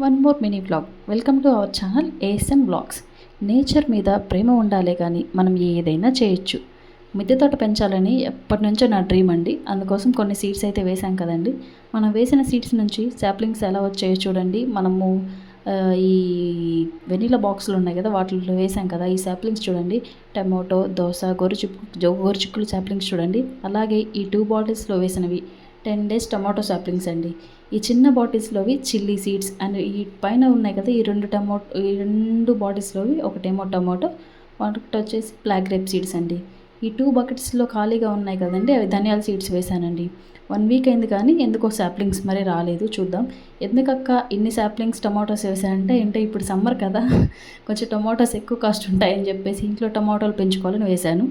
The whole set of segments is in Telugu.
One more mini vlog. Welcome to our channel ASN vlogs. Nature మీద ప్రేమ ఉండాలే కానీ మనం ఏదైనా చేయొచ్చు. మిద్దె తోట పెంచాలని ఎప్పటి నుంచో నా డ్రీమ్ అండి. అందుకోసం కొన్ని సీడ్స్ అయితే వేసాం కదండి. మనం వేసిన సీడ్స్ నుంచి సాప్లింగ్స్ ఎలా వచ్చాయో చూడండి. మనము ఈ వెనీలా బాక్సులు ఉన్నాయి కదా, వాటిలో వేసాం కదా. ఈ సాప్లింగ్స్ చూడండి, టమాటో, దోస, గోరుచిక్కులు సాప్లింగ్స్ చూడండి. అలాగే ఈ 2 బాటిల్స్లో వేసినవి 10 days టమాటో సాప్లింగ్స్ అండి. ఈ చిన్న బాటిల్స్లోవి చిల్లీ సీడ్స్ అండ్ ఈ పైన ఉన్నాయి కదా, ఈ రెండు బాటిల్స్లోవి ఒకటేమో టమాటో, ఒకటి వచ్చేసి బ్లాక్ గ్రేప్ సీడ్స్ అండి. ఈ 2 బకెట్స్లో ఖాళీగా ఉన్నాయి కదండి, అవి ధనియాల సీడ్స్ వేసానండి. 1 week అయింది కానీ ఎందుకో సాప్లింగ్స్ మరీ రాలేదు. చూద్దాం ఎందుకక్క ఇన్ని సాప్లింగ్స్ టమాటోస్ వేసానంటే, ఇప్పుడు సమ్మర్ కదా, కొంచెం టమాటోస్ ఎక్కువ కాస్ట్ ఉంటాయని చెప్పేసి ఇంట్లో టమాటోలు పెంచుకోవాలని వేశాను.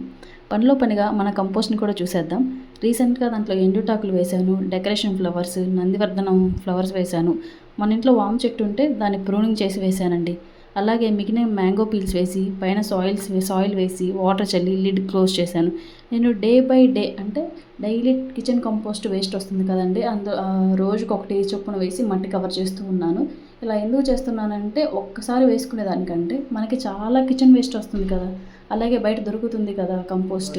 పనిలో పనిగా మన కంపోస్ట్ని కూడా చూసేద్దాం. రీసెంట్గా దాంట్లో ఎండుటాకులు వేశాను, డెకరేషన్ ఫ్లవర్స్, నందివర్ధనం ఫ్లవర్స్ వేశాను. మన ఇంట్లో వామ చెట్టు ఉంటే దాన్ని ప్రూనింగ్ చేసి వేశానండి. అలాగే మిగిలిన మ్యాంగో పీల్స్ వేసి పైన సాయిల్ వేసి వాటర్ చల్లి లిడ్ క్లోజ్ చేశాను. నేను డే బై డే అంటే డైలీ కిచెన్ కంపోస్ట్ వేస్ట్ వస్తుంది కదండి, రోజుకి 1 చొప్పున వేసి మట్టి కవర్ చేస్తూ ఉన్నాను. ఇలా ఎందుకు చేస్తున్నానంటే, ఒక్కసారి వేసుకునేదానికంటే మనకి చాలా కిచెన్ వేస్ట్ వస్తుంది కదా, అలాగే బయట దొరుకుతుంది కదా కంపోస్ట్.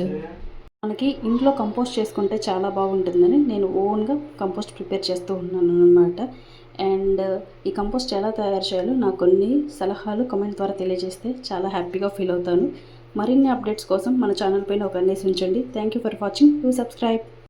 మనకి ఇంట్లో కంపోస్ట్ చేసుకుంటే చాలా బాగుంటుందని నేను ఓన్గా కంపోస్ట్ ప్రిపేర్ చేస్తూ ఉన్నాను అన్నమాట. అండ్ ఈ కంపోస్ట్ ఎలా తయారు చేయాలో నాకు కొన్ని సలహాలు కమెంట్ ద్వారా తెలియజేస్తే చాలా హ్యాపీగా ఫీల్ అవుతాను. మరిన్ని అప్డేట్స్ కోసం మన ఛానల్ పైన ఒక కన్నేసి ఉంచండి. Thank you for watching. Do subscribe.